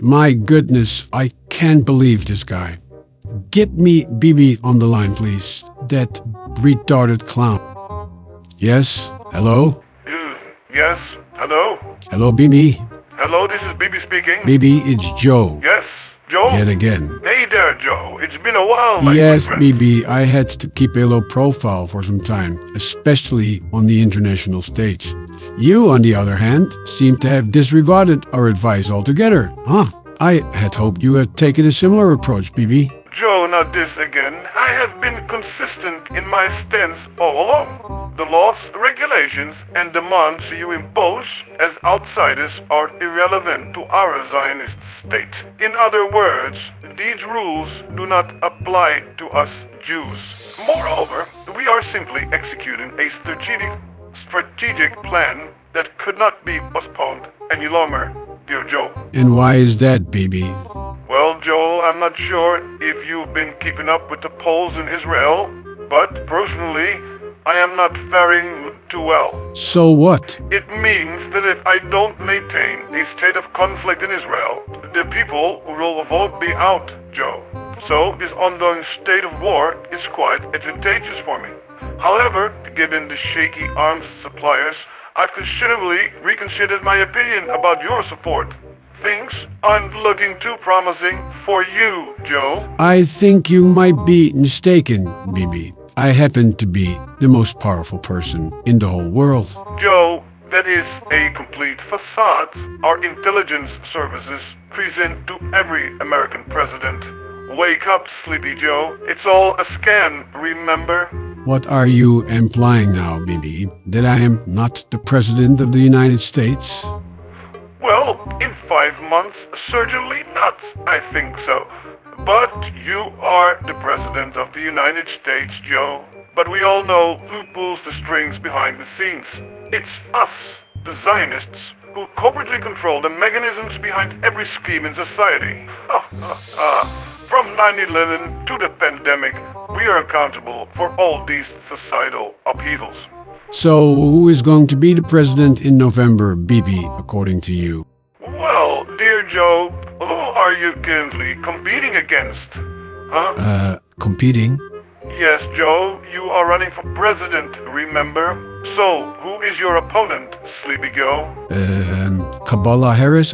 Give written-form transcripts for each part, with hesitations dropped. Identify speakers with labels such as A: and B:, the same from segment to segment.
A: My goodness, I can't believe this guy. Get me BB on the line, please. That retarded clown. Yes? Hello?
B: Yes? Hello?
A: Hello, BB?
B: Hello, this is BB speaking.
A: BB, it's Joe.
B: Yes, Joe?
A: Yet again.
B: Hey there, Joe. It's been a while, my
A: Yes,
B: good friend.
A: BB, I had to keep a low profile for some time, especially on the international stage. You, on the other hand, seem to have disregarded our advice altogether, huh? I had hoped you had taken a similar approach, BB.
B: Joe, not this again. I have been consistent in my stance all along. The laws, regulations, and demands you impose as outsiders are irrelevant to our Zionist state. In other words, these rules do not apply to us Jews. Moreover, we are simply executing a strategic plan that could not be postponed any longer, dear Joe.
A: And why is that, BB?
B: Well, Joel, I'm not sure if you've been keeping up with the polls in Israel, but personally, I am not faring too well.
A: So what?
B: It means that if I don't maintain a state of conflict in Israel, the people will vote me out, Joe. So this ongoing state of war is quite advantageous for me. However, given the shaky arms suppliers, I've considerably reconsidered my opinion about your support. Things aren't looking too promising for you, Joe.
A: I think you might be mistaken, BB. I happen to be the most powerful person in the whole world.
B: Joe, that is a complete facade our intelligence services present to every American president. Wake up, Sleepy Joe. It's all a scam, remember?
A: What are you implying now, BB? That I am not the President of the United States?
B: Well, in 5 months, certainly not, I think so. But you are the President of the United States, Joe. But we all know who pulls the strings behind the scenes. It's us, the Zionists, who corporately control the mechanisms behind every scheme in society. From 9/11 to the pandemic, we are accountable for all these societal upheavals.
A: So, who is going to be the president in November, BB, according to you?
B: Well, dear Joe, who are you currently competing against? Huh?
A: Competing?
B: Yes, Joe, you are running for president, remember? So, who is your opponent, Sleepy Joe?
A: Kamala Harris?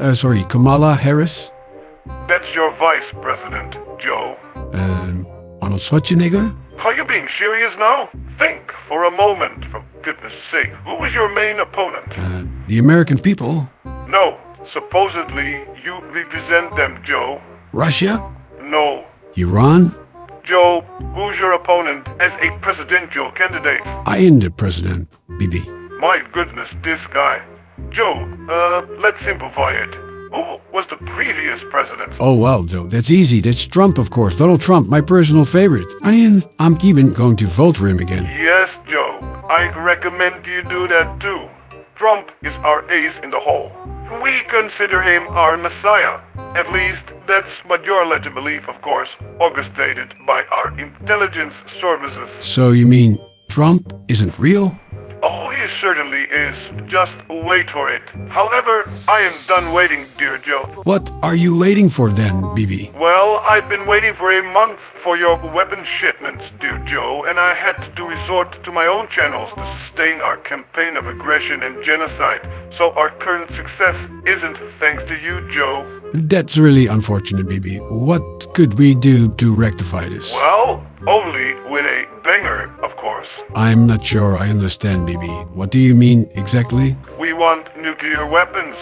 B: That's your vice president, Joe.
A: Arnold Schwarzenegger?
B: Are you being serious now? Think for a moment, for goodness sake. Who is your main opponent?
A: The American people?
B: No, supposedly you represent them, Joe.
A: Russia?
B: No.
A: Iran?
B: Joe, who's your opponent as a presidential candidate?
A: I am the president, BB.
B: My goodness, this guy. Joe, let's simplify it. Who was the previous president?
A: Oh, well, Joe, that's easy. That's Trump, of course. Donald Trump, my personal favorite. I mean, I'm even going to vote for him again.
B: Yes, Joe. I recommend you do that too. Trump is our ace in the hole. We consider him our messiah. At least, that's what you're led to believe, of course, orchestrated by our intelligence services.
A: So you mean Trump isn't real?
B: Oh, he certainly is. Just wait for it. However, I am done waiting, dear Joe.
A: What are you waiting for then, BB?
B: Well, I've been waiting for a month for your weapon shipments, dear Joe, and I had to resort to my own channels to sustain our campaign of aggression and genocide. So our current success isn't thanks to you, Joe.
A: That's really unfortunate, BB. What could we do to rectify this?
B: Well, only with a banger, of course.
A: I'm not sure I understand, BB. What do you mean exactly?
B: We want nuclear weapons.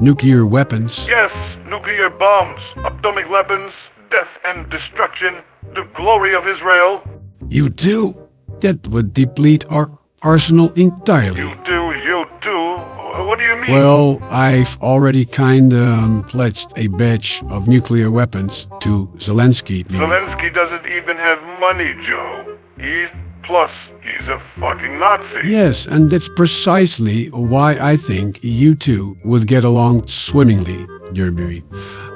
A: Nuclear weapons?
B: Yes, nuclear bombs, atomic weapons, death and destruction, the glory of Israel.
A: You do? That would deplete our arsenal entirely.
B: You do. What do you mean?
A: Well, I've already kinda pledged a batch of nuclear weapons to Zelensky, BB.
B: Zelensky doesn't even have money, Joe. Plus, he's a fucking Nazi.
A: Yes, and that's precisely why I think you two would get along swimmingly, dear BB.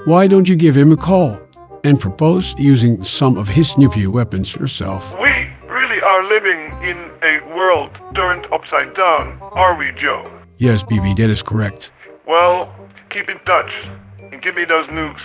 A: Why don't you give him a call and propose using some of his nuclear weapons yourself?
B: We really are living in a world turned upside down, are we, Joe?
A: Yes, BB, that is correct.
B: Well, keep in touch and give me those news.